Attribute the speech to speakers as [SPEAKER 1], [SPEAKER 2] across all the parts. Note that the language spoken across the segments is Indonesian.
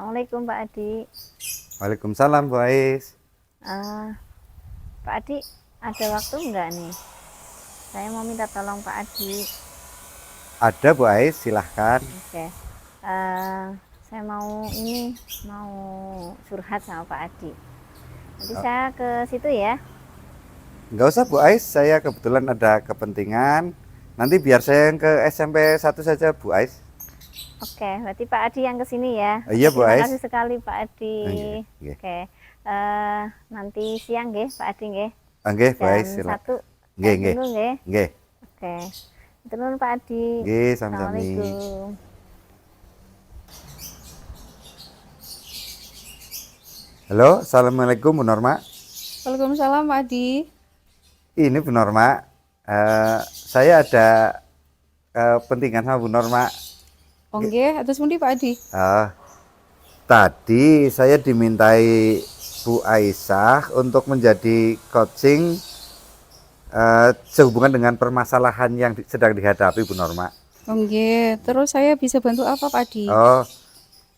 [SPEAKER 1] Assalamualaikum Pak Adi.
[SPEAKER 2] Waalaikumsalam Bu Ais.
[SPEAKER 1] Pak Adi, ada waktu enggak nih? Saya mau minta tolong Pak Adi.
[SPEAKER 2] Ada Bu Ais, silahkan.
[SPEAKER 1] Oke. Saya mau curhat sama Pak Adi. Nanti saya ke situ ya.
[SPEAKER 2] Nggak usah Bu Ais, saya kebetulan ada kepentingan. Nanti biar saya yang ke SMP 1 saja Bu Ais.
[SPEAKER 1] Oke, berarti Pak Adi yang ke sini ya.
[SPEAKER 2] Iya Bu
[SPEAKER 1] Terima
[SPEAKER 2] Ais.
[SPEAKER 1] kasih sekali Pak Adi.
[SPEAKER 2] Nggih.
[SPEAKER 1] Oke. Nanti siang nggih Pak Adi nggih.
[SPEAKER 2] Nggih Bu Ais,
[SPEAKER 1] Jam
[SPEAKER 2] silakan.
[SPEAKER 1] 1.
[SPEAKER 2] Nggih, nggih.
[SPEAKER 1] Tunggu nggih.
[SPEAKER 2] Nggih.
[SPEAKER 1] Oke. Turun Pak Adi.
[SPEAKER 2] Nggih, sami-sami.
[SPEAKER 1] Assalamualaikum.
[SPEAKER 2] Halo, Assalamualaikum Bu Norma.
[SPEAKER 3] Waalaikumsalam Pak Adi.
[SPEAKER 2] Ini Bu Norma, saya ada kepentingan sama Bu Norma.
[SPEAKER 3] Nggih, atus pundi Pak Adi?
[SPEAKER 2] Tadi saya dimintai Bu Aisyah untuk menjadi coaching sehubungan dengan permasalahan yang sedang dihadapi Bu Norma.
[SPEAKER 3] Nggih, terus saya bisa bantu apa Pak Adi?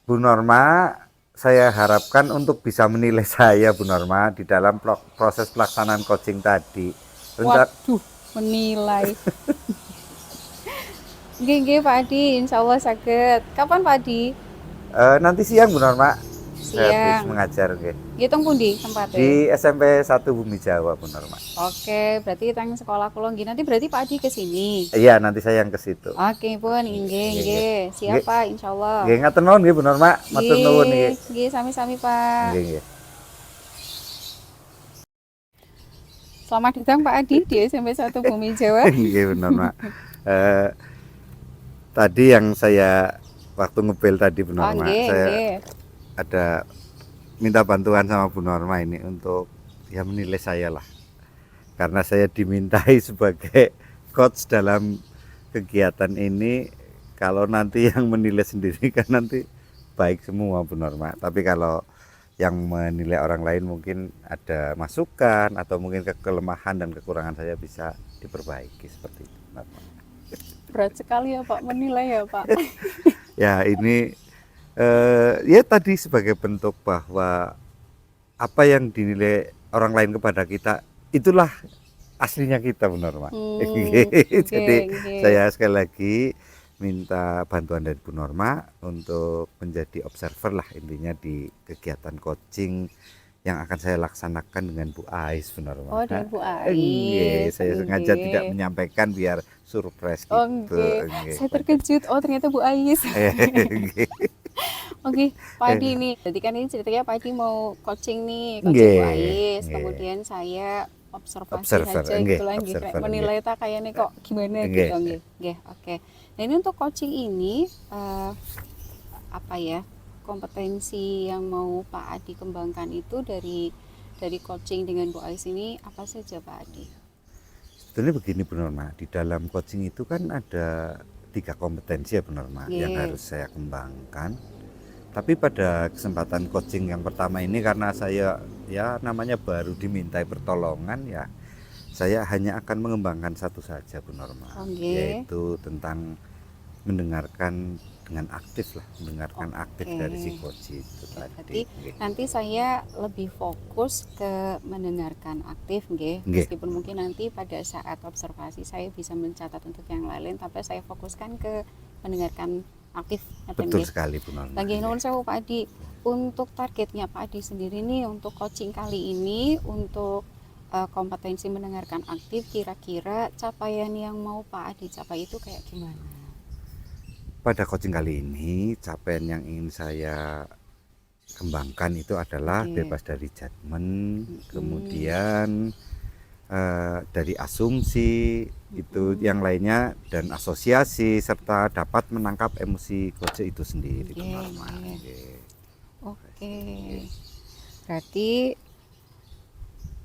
[SPEAKER 2] Bu Norma, saya harapkan untuk bisa menilai saya Bu Norma di dalam proses pelaksanaan coaching tadi.
[SPEAKER 3] Waduh, menilai. Nggih Pak Adi, insya Allah saged. Kapan Pak Adi?
[SPEAKER 2] Nanti siang Bu Norma. Saya habis
[SPEAKER 3] Siang.
[SPEAKER 2] mengajar nggih.
[SPEAKER 3] Nggih teng pundi tempatnya?
[SPEAKER 2] Di SMP 1 Bumi Jawa Bu Norma.
[SPEAKER 3] Oke, berarti teng sekolah kula nggih. Nanti berarti Pak Adi ke sini.
[SPEAKER 2] Iya, nanti saya yang ke situ.
[SPEAKER 3] Oke pun, nggih. Siap
[SPEAKER 2] Nggih.
[SPEAKER 3] Pak, insya Allah.
[SPEAKER 2] Nggih, ngatur nuwun nggih Bu Norma. Matur nuwun nggih.
[SPEAKER 3] Nggih, sami-sami Pak.
[SPEAKER 2] Nggih.
[SPEAKER 3] Selamat datang Pak Adi di SMP 1 Bumi Jawa.
[SPEAKER 2] Nggih Bu Norma. Tadi yang saya waktu ngebel tadi Bu Norma, saya ada minta bantuan sama Bu Norma ini untuk ya menilai saya lah, karena saya dimintai sebagai coach dalam kegiatan ini. Kalau nanti yang menilai sendiri kan nanti baik semua Bu Norma, tapi kalau yang menilai orang lain mungkin ada masukan atau mungkin kelemahan dan kekurangan saya bisa diperbaiki seperti itu Bu Norma.
[SPEAKER 3] Berat sekali ya Pak, menilai ya Pak.
[SPEAKER 2] Ya ini ya tadi sebagai bentuk bahwa apa yang dinilai orang lain kepada kita itulah aslinya kita Bu Norma. Jadi saya sekali lagi minta bantuan dari Bu Norma untuk menjadi observer lah intinya di kegiatan coaching yang akan saya laksanakan dengan Bu Ais Bu Norma.
[SPEAKER 3] Oh, dengan Bu Ais.
[SPEAKER 2] Saya sengaja tidak menyampaikan biar surprise gitu.
[SPEAKER 3] Saya terkejut. Oh, ternyata Bu Ais. Oke, Pak Adi nih. Jadi kan ini ceritanya Pak Adi mau coaching nih, coaching Bu Ais. Kemudian saya observasi saja gitu lagi menilai tak kayaknya kok gimana gitu nggih. Oke. Nah, ini untuk coaching ini apa ya? Kompetensi yang mau Pak Adi kembangkan itu dari coaching dengan Bu Ais ini apa saja Pak Adi?
[SPEAKER 2] Sebetulnya begini Bu Norma, di dalam coaching itu kan ada 3 kompetensi ya Bu Norma yang harus saya kembangkan. Tapi pada kesempatan coaching yang pertama ini karena saya ya namanya baru dimintai pertolongan ya, saya hanya akan mengembangkan satu saja Bu Norma, yaitu tentang mendengarkan dengan aktif lah, mendengarkan aktif dari si coach itu tadi.
[SPEAKER 3] Nanti saya lebih fokus ke mendengarkan aktif nggih. Meskipun mungkin nanti pada saat observasi saya bisa mencatat untuk yang lain, tapi saya fokuskan ke mendengarkan aktif.
[SPEAKER 2] Betul sekali Bu Norma.
[SPEAKER 3] Lagi nuwun sewu Pak Adi. Untuk targetnya Pak Adi sendiri nih untuk coaching kali ini untuk kompetensi mendengarkan aktif, kira-kira capaian yang mau Pak Adi capai itu kayak gimana?
[SPEAKER 2] Pada coaching kali ini capaian yang ingin saya kembangkan itu adalah bebas dari judgement, kemudian dari asumsi itu yang lainnya dan asosiasi serta dapat menangkap emosi coach itu sendiri.
[SPEAKER 3] Oke. Berarti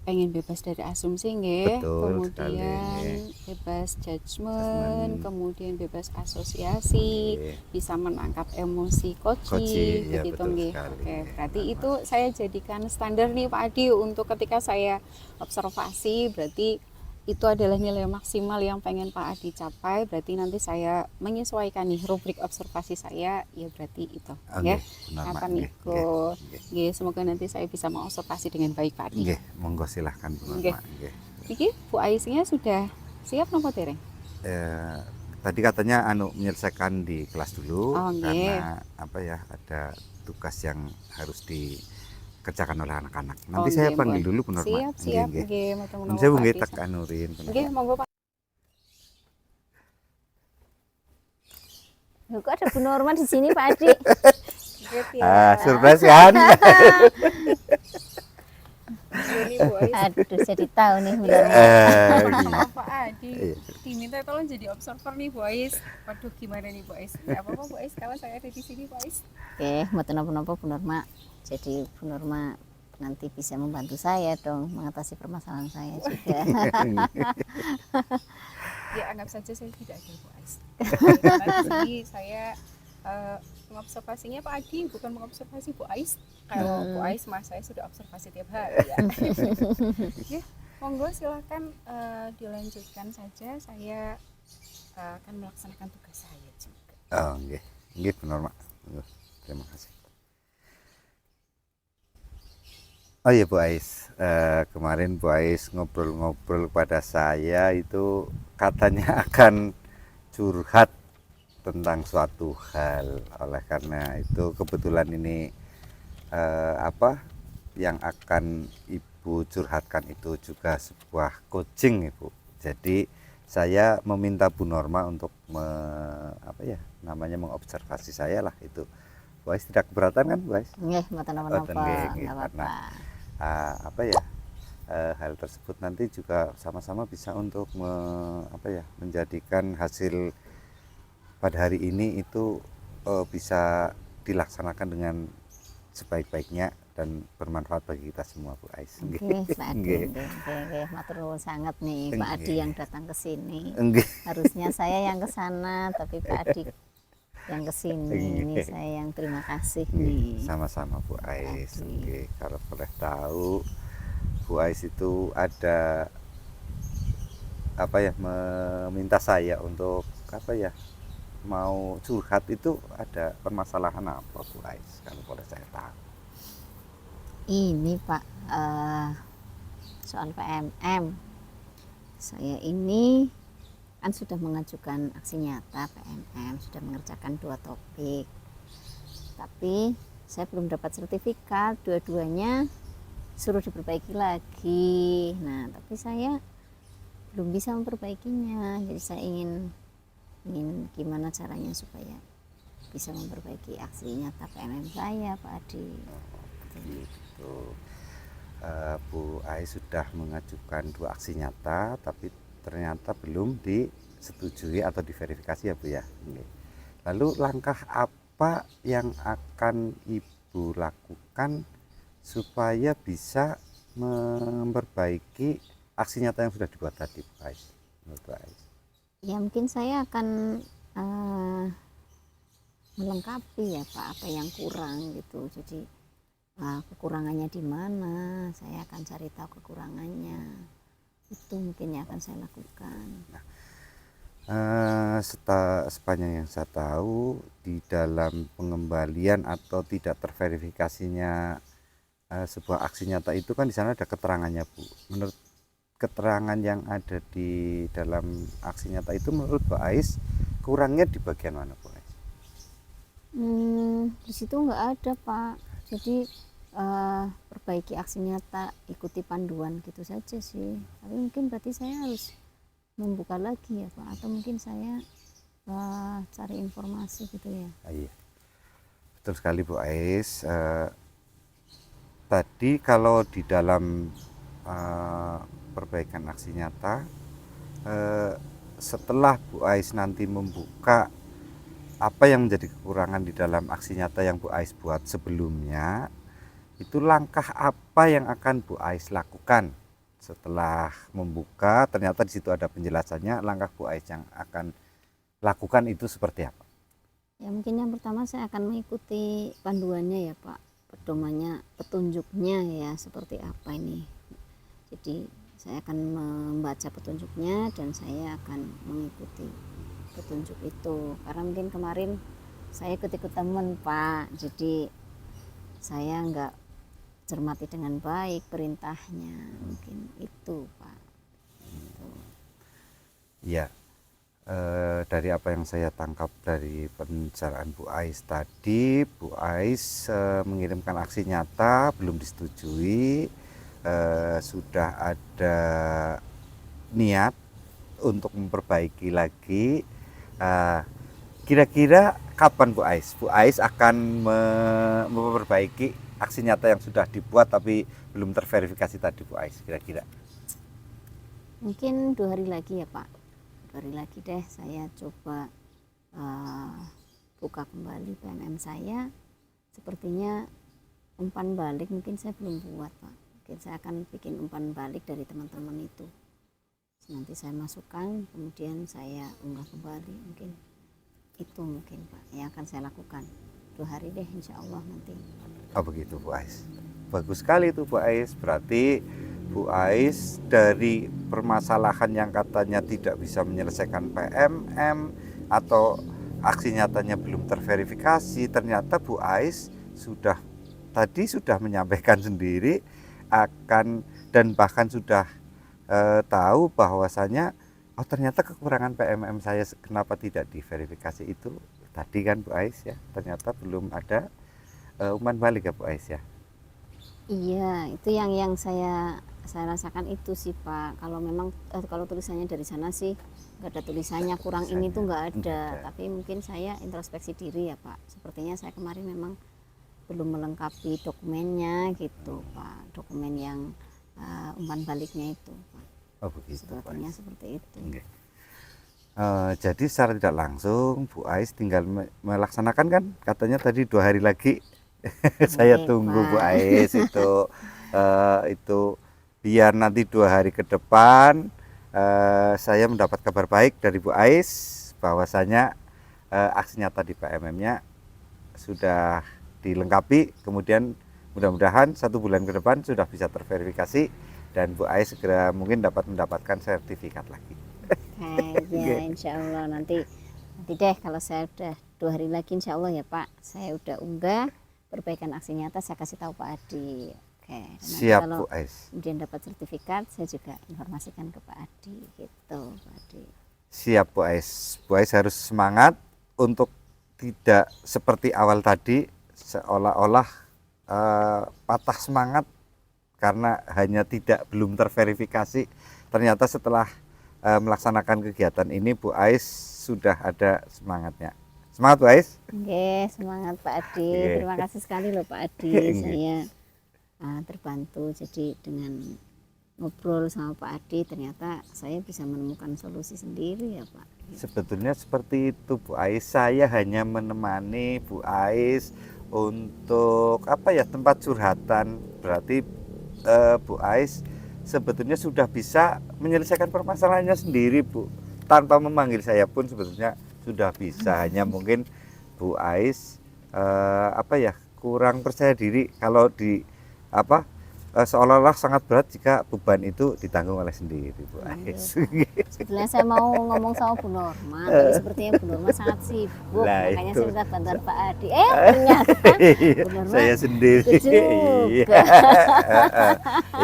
[SPEAKER 3] pengen bebas dari asumsi nggih, kemudian bebas judgement, kemudian bebas asosiasi, bisa menangkap emosi coaching begitu nggih. Oke, berarti itu saya jadikan standar nih Pak Adi untuk ketika saya observasi, berarti itu adalah nilai maksimal yang pengen Pak Adi capai, berarti nanti saya menyesuaikan nih rubrik observasi saya, ya berarti itu ya. Akan ikut. Semoga nanti saya bisa mengobservasi dengan baik Pak Adi.
[SPEAKER 2] Monggo silahkan Bu Norma.
[SPEAKER 3] Iki Bu Aisnya sudah siap nopo dereng?
[SPEAKER 2] Tadi katanya menyelesaikan di kelas dulu karena apa ya, ada tugas yang harus dikerjakan oleh anak-anak. Nanti saya panggil dulu Bu Norma.
[SPEAKER 3] Siap. Nggih, matur
[SPEAKER 2] saya nggih tak anurin.
[SPEAKER 3] Nggih, monggo Pak.
[SPEAKER 1] Loh, kok ada Bu Norma di sini Pak Adi?
[SPEAKER 2] Surprise kan?
[SPEAKER 1] Aduh, jadi tahu nih Bu Norma.
[SPEAKER 3] Sama Pak Adi diminta tolong jadi observer nih Bu Ais. Waduh, gimana nih Bu Ais? Gak apa-apa Bu Ais, kalau saya ada di sini Bu Ais.
[SPEAKER 1] Oke, mboten napa-napa Bu Norma. Jadi Bu Norma nanti bisa membantu saya dong mengatasi permasalahan saya juga.
[SPEAKER 3] Ya, anggap saja saya tidak ada Bu Ais. Nanti saya mengobservasinya Pak Adi, bukan mengobservasi Bu Ais. Kalau Bu Ais mas saya sudah observasi tiap hari ya. Ya, monggo silahkan dilanjutkan saja. Saya akan melaksanakan tugas saya juga.
[SPEAKER 2] Nggih Bu Norma. Terima kasih. Oh iya Bu Ais, kemarin Bu Ais ngobrol-ngobrol pada saya itu katanya akan curhat tentang suatu hal. Oleh karena itu kebetulan ini apa yang akan Ibu curhatkan itu juga sebuah coaching Ibu. Jadi saya meminta Bu Norma untuk mengobservasi saya lah itu. Bu Ais tidak keberatan kan Bu Ais?
[SPEAKER 1] Nggih, mboten napa-napa.
[SPEAKER 2] Karena hal tersebut nanti juga sama-sama bisa untuk menjadikan hasil pada hari ini itu bisa dilaksanakan dengan sebaik-baiknya dan bermanfaat bagi kita semua Bu Ais.
[SPEAKER 1] Nggih, matur nuwun sangat nih Pak Adi yang datang ke sini. Harusnya saya yang ke sana, tapi Pak Adi yang ke sini. Ini saya yang terima kasih nih.
[SPEAKER 2] Sama-sama Bu Ais. Kalau boleh tahu Bu Ais itu ada meminta saya untuk mau curhat, itu ada permasalahan apa Bu Ais, kalau boleh saya tahu?
[SPEAKER 1] Ini Pak, soal PMM. Saya ini kan sudah mengajukan aksi nyata PMM, sudah mengerjakan 2 topik, tapi saya belum dapat sertifikat. Dua-duanya suruh diperbaiki lagi. Nah, tapi saya belum bisa memperbaikinya. Jadi saya ingin gimana caranya supaya bisa memperbaiki aksi nyata PMM saya Pak Adi.
[SPEAKER 2] Gitu. Bu Ais sudah mengajukan 2 aksi nyata, tapi ternyata belum disetujui atau diverifikasi ya Bu ya. Lalu langkah apa yang akan Ibu lakukan supaya bisa memperbaiki aksi nyata yang sudah dibuat tadi Bu Ais, menurut Bu Ais?
[SPEAKER 1] Ya mungkin saya akan melengkapi ya Pak apa yang kurang gitu. Jadi kekurangannya di mana, saya akan cari tahu kekurangannya. Itu mungkin yang akan saya lakukan.
[SPEAKER 2] Sepanjang yang saya tahu, di dalam pengembalian atau tidak terverifikasinya sebuah aksi nyata itu kan di sana ada keterangannya Bu. Menurut keterangan yang ada di dalam aksi nyata itu, menurut Bu Ais kurangnya di bagian mana Bu Ais?
[SPEAKER 1] Di situ nggak ada Pak. Jadi perbaiki aksi nyata, ikuti panduan gitu saja sih. Tapi mungkin berarti saya harus membuka lagi ya Pak, atau mungkin saya cari informasi gitu ya.
[SPEAKER 2] Iya, betul sekali Bu Ais. Tadi kalau di dalam perbaikan aksi nyata, setelah Bu Ais nanti membuka apa yang menjadi kekurangan di dalam aksi nyata yang Bu Ais buat sebelumnya, itu langkah apa yang akan Bu Ais lakukan setelah membuka? Ternyata di situ ada penjelasannya. Langkah Bu Ais yang akan lakukan itu seperti apa?
[SPEAKER 1] Ya mungkin yang pertama saya akan mengikuti panduannya ya Pak, pedomannya, petunjuknya ya seperti apa ini. Jadi Saya akan membaca petunjuknya dan saya akan mengikuti petunjuk itu. Karena mungkin kemarin saya ikut-ikut teman Pak, jadi saya nggak cermati dengan baik perintahnya, mungkin itu Pak. Gitu.
[SPEAKER 2] Ya, dari apa yang saya tangkap dari pembicaraan Bu Ais tadi, Bu Ais mengirimkan aksi nyata belum disetujui, sudah ada niat untuk memperbaiki lagi. Kira-kira kapan Bu Ais? Bu Ais akan memperbaiki aksi nyata yang sudah dibuat tapi belum terverifikasi tadi Bu Ais, kira-kira?
[SPEAKER 1] Mungkin 2 hari lagi ya Pak. 2 hari lagi deh saya coba buka kembali PMM saya. Sepertinya umpan balik mungkin saya belum buat Pak. Mungkin saya akan bikin umpan balik dari teman-teman itu. Nanti saya masukkan, kemudian saya unggah kembali. Mungkin itu mungkin Pak yang akan saya lakukan. 2 hari deh insya Allah nanti.
[SPEAKER 2] Oh begitu Bu Ais. Bagus sekali itu Bu Ais. Berarti Bu Ais dari permasalahan yang katanya tidak bisa menyelesaikan PMM atau aksi nyatanya belum terverifikasi, ternyata Bu Ais sudah menyampaikan sendiri akan dan bahkan sudah tahu bahwasanya oh ternyata kekurangan PMM saya kenapa tidak diverifikasi itu tadi kan Bu Ais ya, ternyata belum ada umpan balik ya Bu Ais ya.
[SPEAKER 1] Iya, itu yang saya rasakan itu sih Pak. Kalau memang kalau tulisannya dari sana sih nggak ada tulisannya kurang ini tuh nggak ada. Tapi mungkin saya introspeksi diri ya Pak. Sepertinya saya kemarin memang belum melengkapi dokumennya gitu Pak. Dokumen yang umpan baliknya itu Pak.
[SPEAKER 2] Oh begitu.
[SPEAKER 1] Sepertinya seperti itu.
[SPEAKER 2] Okay. Jadi secara tidak langsung Bu Ais tinggal melaksanakan kan katanya tadi 2 hari lagi. Saya tunggu Pak. Bu Ais itu biar nanti 2 hari ke depan saya mendapat kabar baik dari Bu Ais bahwasanya aksi nyata di PMM-nya sudah dilengkapi, kemudian mudah-mudahan 1 bulan ke depan sudah bisa terverifikasi dan Bu Ais segera mungkin dapat mendapatkan sertifikat lagi.
[SPEAKER 1] Ya insya Allah nanti deh kalau saya udah 2 hari lagi insya Allah ya Pak, saya udah unggah perbaikan aksi nyata, saya kasih tahu Pak Adi. Oke,
[SPEAKER 2] siap
[SPEAKER 1] kalau
[SPEAKER 2] Bu Ais.
[SPEAKER 1] Kemudian dapat sertifikat, saya juga informasikan ke Pak Adi gitu Pak Adi.
[SPEAKER 2] Siap Bu Ais. Bu Ais harus semangat untuk tidak seperti awal tadi seolah-olah patah semangat karena hanya belum terverifikasi. Ternyata setelah melaksanakan kegiatan ini Bu Ais sudah ada semangatnya. Semangat Bu Ais.
[SPEAKER 1] Oke, semangat Pak Adi. Terima kasih sekali loh Pak Adi. Saya terbantu jadi dengan ngobrol sama Pak Adi ternyata saya bisa menemukan solusi sendiri ya Pak.
[SPEAKER 2] Sebetulnya seperti itu Bu Ais. Saya hanya menemani Bu Ais untuk tempat curhatan. Berarti Bu Ais sebetulnya sudah bisa menyelesaikan permasalahannya sendiri Bu. Tanpa memanggil saya pun sebetulnya sudah bisa. Hanya mungkin Bu Ais kurang percaya diri kalau seolah-olah sangat berat jika beban itu ditanggung oleh sendiri Bu Ais.
[SPEAKER 1] Sebetulnya saya mau ngomong sama Bu Norma, tapi sepertinya Bu Norma sangat sibuk, makanya saya minta bantuan Pak Adi. Ternyata Bu Norma
[SPEAKER 2] saya sendiri.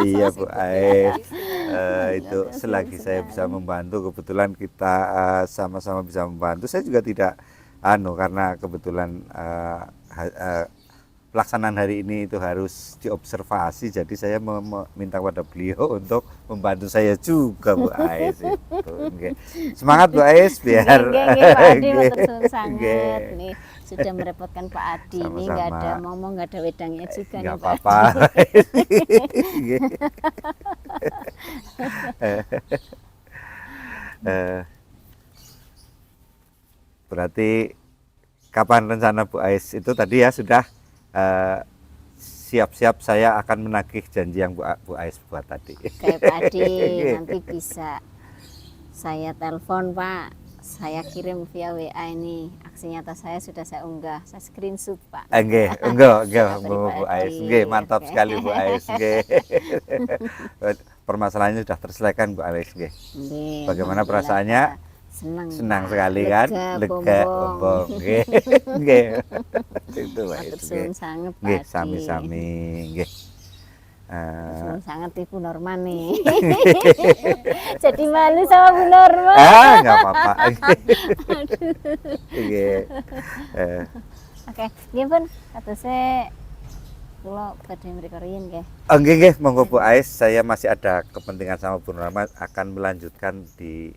[SPEAKER 2] Iya Bu Ais. Itu selagi saya bisa membantu, kebetulan kita sama-sama bisa membantu. Saya juga tidak karena kebetulan pelaksanaan hari ini itu harus diobservasi, jadi saya meminta kepada beliau untuk membantu saya juga Bu Ais itu. Okay. Semangat Bu Ais biar
[SPEAKER 1] Pak Adi sangat nih sudah merepotkan Pak Adi. Ini nggak ada ngomong, nggak ada wedangnya juga nih Pak
[SPEAKER 2] apa-apa. Berarti kapan rencana Bu Ais itu tadi ya sudah siap-siap saya akan menagih janji yang Bu Ais buat tadi.
[SPEAKER 1] Oke Pak Adi, nanti bisa saya telepon Pak, saya kirim via WA ini aksi nyata saya sudah saya unggah, saya screenshot Pak.
[SPEAKER 2] Enggak Bu Ais, mantap sekali Bu Ais. permasalahannya sudah terselesaikan Bu Ais nggih.
[SPEAKER 1] Nggih,
[SPEAKER 2] Bagaimana
[SPEAKER 1] alhamdulillah,
[SPEAKER 2] perasaannya?
[SPEAKER 1] Pak. Senang.
[SPEAKER 2] Senang sekali kan? Lega,
[SPEAKER 1] bombong.
[SPEAKER 2] bombong. Nggih. Nggih. Itu Pak
[SPEAKER 1] Matur
[SPEAKER 2] Ais nggih.
[SPEAKER 1] suwun sanget Pak
[SPEAKER 2] Nggih,
[SPEAKER 1] Adi.
[SPEAKER 2] sami-sami nggih.
[SPEAKER 1] Matur suwun sanget Ibu Norma nih. Jadi malu sama Bu Norma.
[SPEAKER 2] Enggak apa-apa. Nggih.
[SPEAKER 1] Oke, nggih pun katose kula badhe mriko riyin nggih.
[SPEAKER 2] Nggih nggih, monggo Bu Ais, saya masih ada kepentingan sama Bu Norma akan melanjutkan di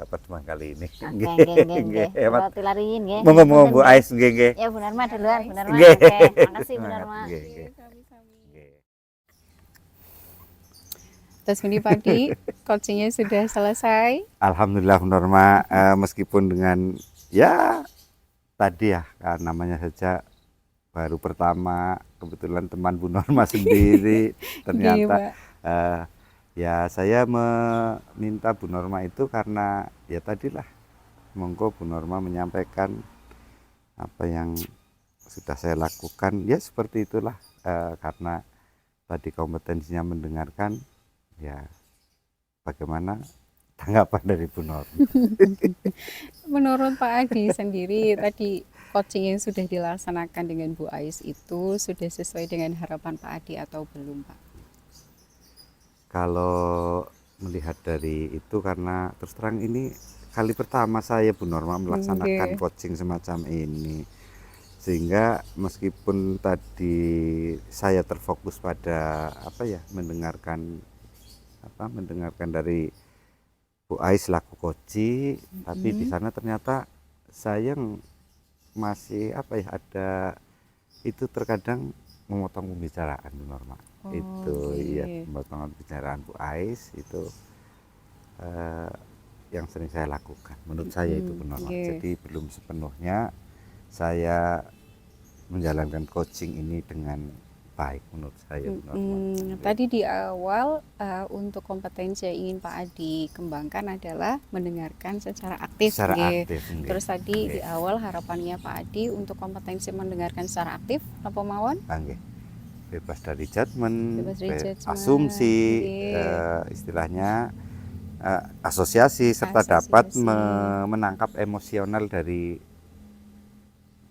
[SPEAKER 2] pertemuan kali ini.
[SPEAKER 1] Oke, nggih.
[SPEAKER 2] Hemat.
[SPEAKER 1] Kula tilariyin nggih.
[SPEAKER 2] Monggo Bu Ais, nggih nggih.
[SPEAKER 1] Ya Bu Norma duluan, Bu Norma.
[SPEAKER 2] Nggih.
[SPEAKER 1] Oke, makasih Bu Norma.
[SPEAKER 2] Nggih, nggih. Nggih.
[SPEAKER 3] Terus ini Pak Adi, coachingnya sudah selesai.
[SPEAKER 2] Alhamdulillah Bu Norma, meskipun dengan ya tadi ya namanya saja baru pertama, kebetulan teman Bu Norma sendiri ternyata ya saya meminta Bu Norma itu karena ya tadilah monggo Bu Norma menyampaikan apa yang sudah saya lakukan ya seperti itulah, karena tadi kompetensinya mendengarkan ya bagaimana tanggapan dari Bu Norma.
[SPEAKER 3] Menurut Pak Adi sendiri tadi coaching yang sudah dilaksanakan dengan Bu Ais itu sudah sesuai dengan harapan Pak Adi atau belum Pak?
[SPEAKER 2] Kalau melihat dari itu karena terus terang ini kali pertama saya Bu Norma melaksanakan coaching semacam ini, sehingga meskipun tadi saya terfokus pada mendengarkan dari Bu Ais laku coaching, tapi di sana ternyata saya masih ada itu terkadang memotong pembicaraan Bu Norma. Itu ya memotong pembicaraan Bu Ais itu yang sering saya lakukan. Menurut saya itu Bu Norma. Jadi belum sepenuhnya saya menjalankan coaching ini dengan baik menurut saya Bu Norma.
[SPEAKER 3] Tadi di awal untuk kompetensi yang ingin Pak Adi kembangkan adalah mendengarkan secara aktif. Terus tadi di awal harapannya Pak Adi untuk kompetensi mendengarkan secara aktif apa mawon?
[SPEAKER 2] Bebas dari judgement, asumsi, istilahnya asosiasi serta dapat menangkap emosional dari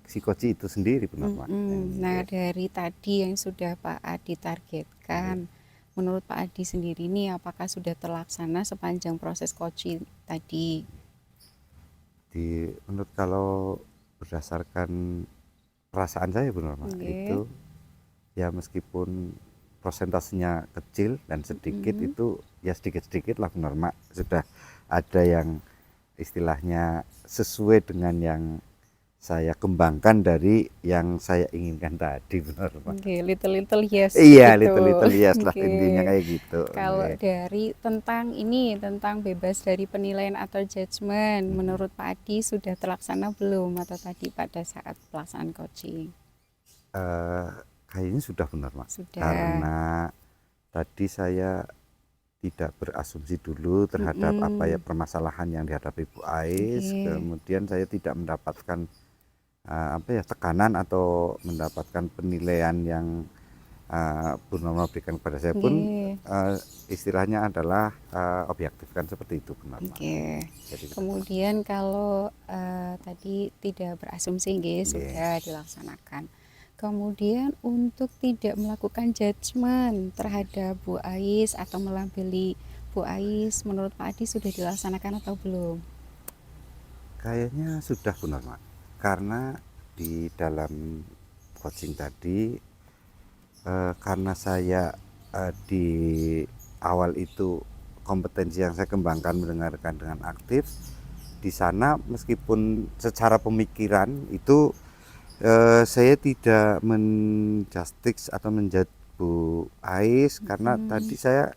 [SPEAKER 2] si coach itu sendiri Bu Norma.
[SPEAKER 3] Nah dari tadi yang sudah Pak Adi targetkan, menurut Pak Adi sendiri ini apakah sudah terlaksana sepanjang proses coaching tadi?
[SPEAKER 2] Menurut kalau berdasarkan perasaan saya Bu Norma, itu ya meskipun prosentasenya kecil dan sedikit itu ya sedikit-sedikit lah Bu Norma, sudah ada yang istilahnya sesuai dengan yang saya kembangkan dari yang saya inginkan tadi Bu Norma.
[SPEAKER 3] Little yes.
[SPEAKER 2] Iya, gitu. little yes lah intinya kayak gitu.
[SPEAKER 3] Kalau dari tentang bebas dari penilaian atau judgement, menurut Pak Adi sudah terlaksana belum atau tadi pada saat pelaksanaan coaching?
[SPEAKER 2] Kayaknya sudah Bu Norma.
[SPEAKER 3] Sudah.
[SPEAKER 2] Karena tadi saya tidak berasumsi dulu terhadap permasalahan yang dihadapi Bu Ais, kemudian saya tidak mendapatkan tekanan atau mendapatkan penilaian yang Bu Norma berikan kepada saya pun istilahnya adalah objektif kan seperti itu Bu Norma.
[SPEAKER 3] Jadi, kemudian kalau tadi tidak berasumsi sudah dilaksanakan. Kemudian untuk tidak melakukan judgement terhadap Bu Ais atau melabeli Bu Ais, menurut Pak Adi sudah dilaksanakan atau belum?
[SPEAKER 2] Kayaknya sudah Bu Norma. Karena di dalam coaching tadi karena saya di awal itu kompetensi yang saya kembangkan mendengarkan dengan aktif, di sana meskipun secara pemikiran itu saya tidak menjustis atau menjudge Bu Ais karena tadi saya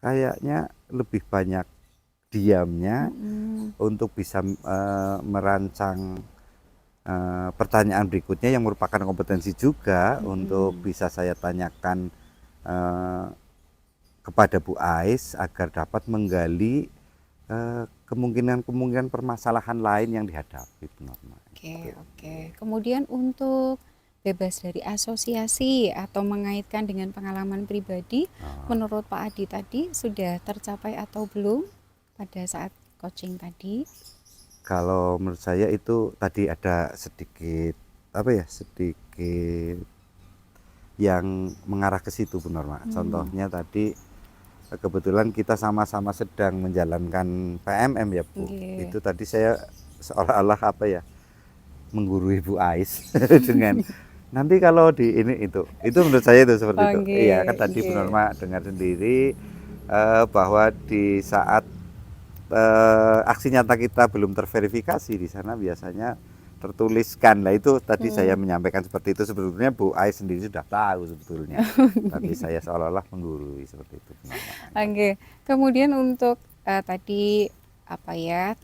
[SPEAKER 2] kayaknya lebih banyak diamnya untuk bisa merancang pertanyaan berikutnya yang merupakan kompetensi juga untuk bisa saya tanyakan kepada Bu Ais agar dapat menggali kemungkinan permasalahan lain yang dihadapi Bu Norma.
[SPEAKER 3] Oke. Kemudian untuk bebas dari asosiasi atau mengaitkan dengan pengalaman pribadi, menurut Pak Adi tadi sudah tercapai atau belum pada saat coaching tadi?
[SPEAKER 2] Kalau menurut saya itu tadi ada sedikit sedikit yang mengarah ke situ Bu Norma. Contohnya tadi kebetulan kita sama-sama sedang menjalankan PMM ya Bu. Itu tadi saya seolah-olah menggurui Bu Ais dengan nanti kalau di ini itu menurut saya itu seperti itu. Iya kan tadi Bu Norma dengar sendiri bahwa di saat aksi nyata kita belum terverifikasi di sana biasanya tertuliskan. Lah itu tadi saya menyampaikan seperti itu, sebetulnya Bu Ais sendiri sudah tahu sebetulnya. Tapi saya seolah-olah menggurui seperti itu.
[SPEAKER 3] Oke. Kemudian untuk tadi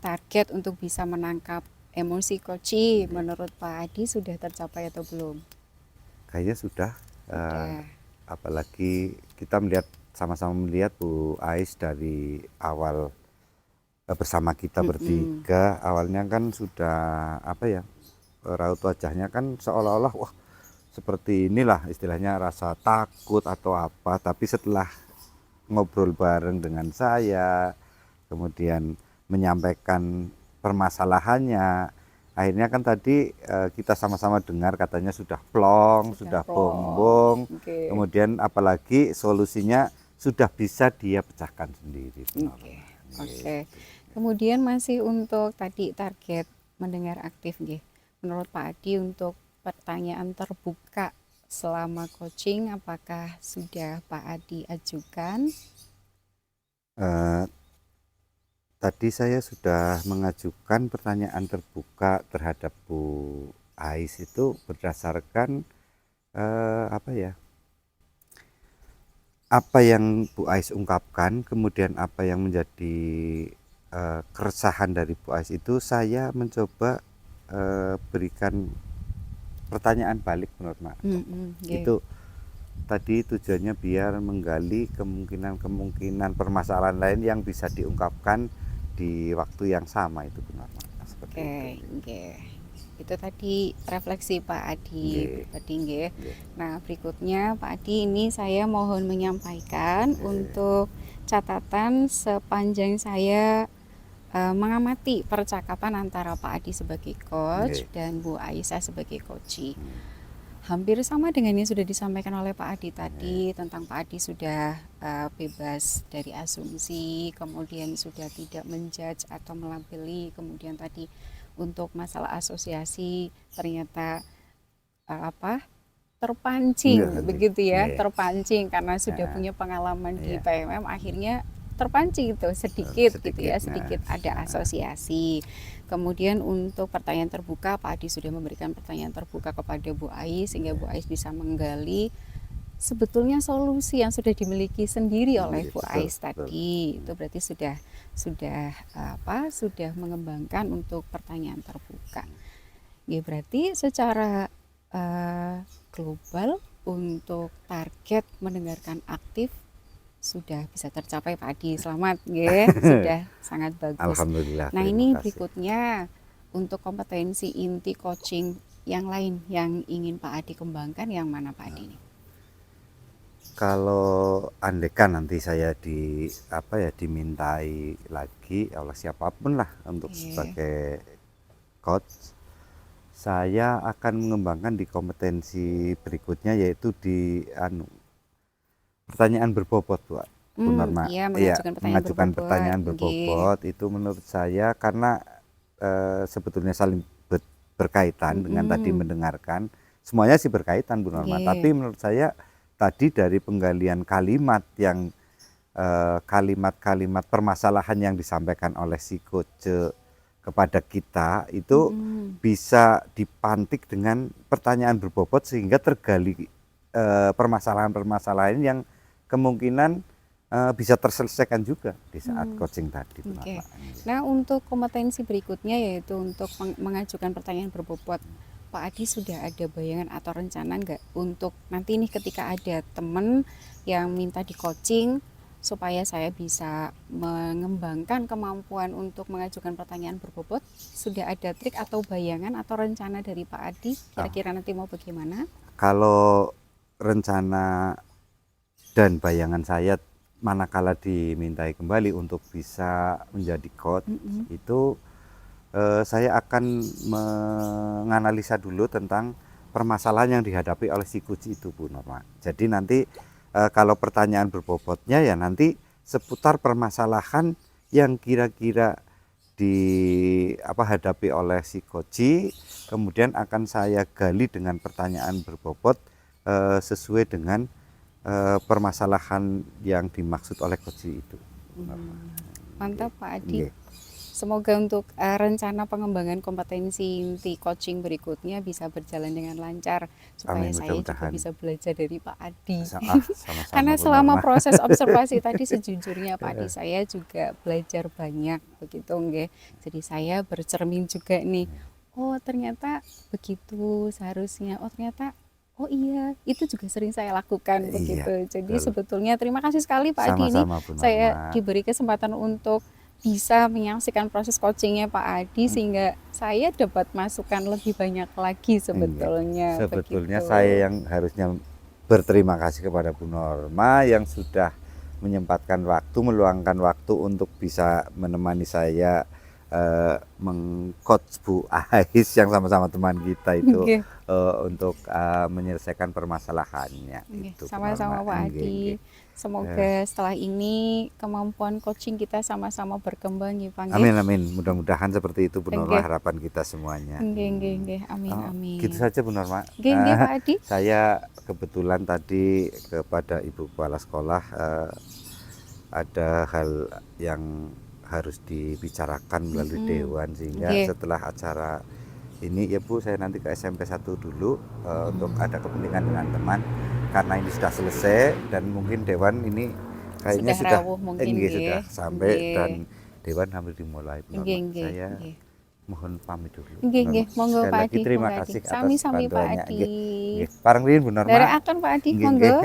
[SPEAKER 3] target untuk bisa menangkap emosi coach menurut Pak Adi sudah tercapai atau belum?
[SPEAKER 2] Kayaknya sudah. Apalagi kita sama-sama melihat Bu Ais dari awal bersama kita bertiga, awalnya kan sudah raut wajahnya kan seolah-olah wah seperti inilah istilahnya, rasa takut atau apa, tapi setelah ngobrol bareng dengan saya kemudian menyampaikan permasalahannya, akhirnya kan tadi kita sama-sama dengar katanya sudah plong, sudah bombong, kemudian apalagi solusinya sudah bisa dia pecahkan sendiri.
[SPEAKER 3] Oke. Kemudian masih untuk tadi target mendengar aktif menurut Pak Adi untuk pertanyaan terbuka selama coaching apakah sudah Pak Adi ajukan?
[SPEAKER 2] Tadi saya sudah mengajukan pertanyaan terbuka terhadap Bu Ais itu berdasarkan apa yang Bu Ais ungkapkan, kemudian apa yang menjadi keresahan dari Bu Ais itu saya mencoba berikan pertanyaan balik menurut Mak. Itu tadi tujuannya biar menggali kemungkinan permasalahan lain yang bisa diungkapkan di waktu yang sama itu benar Mak. Seperti itu.
[SPEAKER 3] Itu tadi refleksi Pak Adi pribadi. Nah berikutnya Pak Adi ini saya mohon menyampaikan untuk catatan sepanjang saya mengamati percakapan antara Pak Adi sebagai coach dan Bu Aisyah sebagai coach. Hampir sama dengan yang sudah disampaikan oleh Pak Adi tadi tentang Pak Adi sudah bebas dari asumsi, kemudian sudah tidak menjudge atau melabeli, kemudian tadi untuk masalah asosiasi ternyata terpancing begitu ya, terpancing karena sudah punya pengalaman di PMM, akhirnya terpancing itu sedikit gitu ya, sedikit ada asosiasi. Kemudian untuk pertanyaan terbuka, Pak Adi sudah memberikan pertanyaan terbuka kepada Bu Ais sehingga Bu Ais bisa menggali sebetulnya solusi yang sudah dimiliki sendiri oleh Bu Ais tadi. Itu berarti sudah mengembangkan untuk pertanyaan terbuka. Ya berarti secara global untuk target mendengarkan aktif sudah bisa tercapai Pak Adi. Selamat sudah sangat bagus.
[SPEAKER 2] Alhamdulillah.
[SPEAKER 3] Nah ini berikutnya untuk kompetensi inti coaching yang lain yang ingin Pak Adi kembangkan yang mana Pak Adi?
[SPEAKER 2] Kalau andekan nanti saya dimintai lagi oleh siapapun lah untuk sebagai coach, saya akan mengembangkan di kompetensi berikutnya yaitu di pertanyaan berbobot Bu Norma. Mengajukan pertanyaan berbobot itu menurut saya karena sebetulnya saling berkaitan dengan tadi mendengarkan, semuanya sih berkaitan Bu Norma, tapi menurut saya tadi dari penggalian kalimat yang kalimat-kalimat permasalahan yang disampaikan oleh si coach kepada kita itu bisa dipantik dengan pertanyaan berbobot sehingga tergali permasalahan-permasalahan yang kemungkinan bisa terselesaikan juga di saat coaching tadi.
[SPEAKER 3] Nah untuk kompetensi berikutnya yaitu untuk mengajukan pertanyaan berbobot, Pak Adi sudah ada bayangan atau rencana nggak untuk nanti nih ketika ada teman yang minta di coaching supaya saya bisa mengembangkan kemampuan untuk mengajukan pertanyaan berbobot? Sudah ada trik atau bayangan atau rencana dari Pak Adi kira-kira nanti mau bagaimana?
[SPEAKER 2] Kalau rencana dan bayangan saya manakala dimintai kembali untuk bisa menjadi coach itu saya akan menganalisa dulu tentang permasalahan yang dihadapi oleh si coach itu, Bu Norma. Jadi nanti kalau pertanyaan berbobotnya ya nanti seputar permasalahan yang kira-kira hadapi oleh si coach, kemudian akan saya gali dengan pertanyaan berbobot sesuai dengan permasalahan yang dimaksud oleh coach itu.
[SPEAKER 3] Mantap Pak Adi. Semoga untuk rencana pengembangan kompetensi inti coaching berikutnya bisa berjalan dengan lancar supaya
[SPEAKER 2] Amin,
[SPEAKER 3] saya juga bisa belajar dari Pak Adi.
[SPEAKER 2] Sama-sama,
[SPEAKER 3] Karena selama proses observasi tadi sejujurnya Pak Adi saya juga belajar banyak begitu nggih. Jadi saya bercermin juga nih. Oh, ternyata begitu seharusnya. Oh, ternyata oh iya, itu juga sering saya lakukan begitu. Jadi sebetulnya terima kasih sekali Pak Adi ini saya diberi kesempatan untuk bisa menyaksikan proses coachingnya Pak Adi sehingga saya dapat masukan lebih banyak lagi sebetulnya.
[SPEAKER 2] Sebetulnya saya yang harusnya berterima kasih kepada Bu Norma yang sudah menyempatkan waktu, meluangkan waktu untuk bisa menemani saya mengcoach Bu Ais yang sama-sama teman kita itu untuk menyelesaikan permasalahannya.
[SPEAKER 3] Sama-sama Pak Adi. Semoga setelah ini kemampuan coaching kita sama-sama berkembang ya Pak.
[SPEAKER 2] Amin amin. Mudah-mudahan seperti itu Bu Norma harapan kita semuanya.
[SPEAKER 3] Amin amin.
[SPEAKER 2] Gitu saja Bu Norma.
[SPEAKER 3] Pak Adi.
[SPEAKER 2] Saya kebetulan tadi kepada Ibu Kepala Sekolah ada hal yang harus dibicarakan melalui dewan sehingga setelah acara ini ya Bu saya nanti ke SMP 1 dulu untuk ada kepentingan dengan teman karena ini sudah selesai dan mungkin dewan ini kayaknya sudah sampai dan dewan hampir dimulai. Saya mohon pamit dulu.
[SPEAKER 3] Monggo Pak Adi.
[SPEAKER 2] Terima kasih atas
[SPEAKER 3] sami-sami Pak Adi.
[SPEAKER 2] Parang riyin Bu Norma.
[SPEAKER 3] Akan Pak Adi monggo.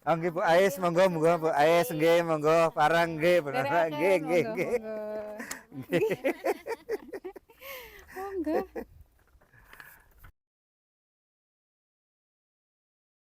[SPEAKER 2] Nggih Bu Ais, monggo Bu Ais nggih monggo parang nggih Bu Norma nggih.